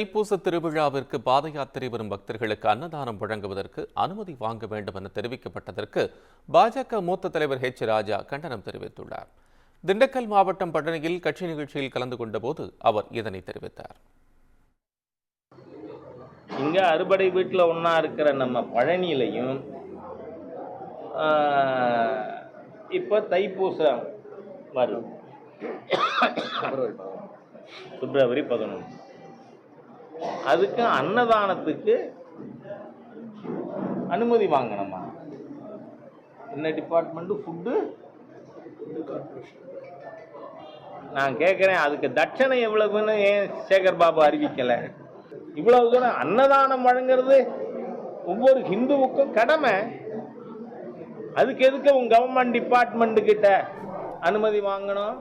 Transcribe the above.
தைப்பூச திருவிழாவிற்கு பாத யாத்திரை வரும் பக்தர்களுக்கு அன்னதானம் வழங்குவதற்கு அனுமதி வாங்க வேண்டும் என தெரிவிக்கப்பட்டதற்கு பாஜக மூத்த தலைவர் ஹெச் ராஜா கண்டனம் தெரிவித்துள்ளார். திண்டுக்கல் மாவட்டம் பழனியில் கட்சி நிகழ்ச்சியில் கலந்து கொண்ட போது அவர் இதனை தெரிவித்தார். இங்க அறுபடை வீட்டில் ஒன்னா இருக்கிற நம்ம பழனியிலையும் இப்ப தைப்பூசம் வரும் பிப்ரவரி 11. அதுக்கு அன்னதானத்துக்கு அனுமதி வாங்கணுமா? என்ன டிபார்ட்மெண்ட்? ஃபுட்டு. நான் கேட்குறேன், அதுக்கு தட்சணை எவ்வளவுன்னு ஏன் சேகர் பாபு அறிவிக்கலை? இவ்வளவு தூரம் அன்னதானம் வழங்குறது ஒவ்வொரு ஹிந்துவுக்கும் கடமை. அதுக்கு எதுக்கு உங்க கவர்மெண்ட் டிபார்ட்மெண்ட் கிட்ட அனுமதி வாங்கணும்?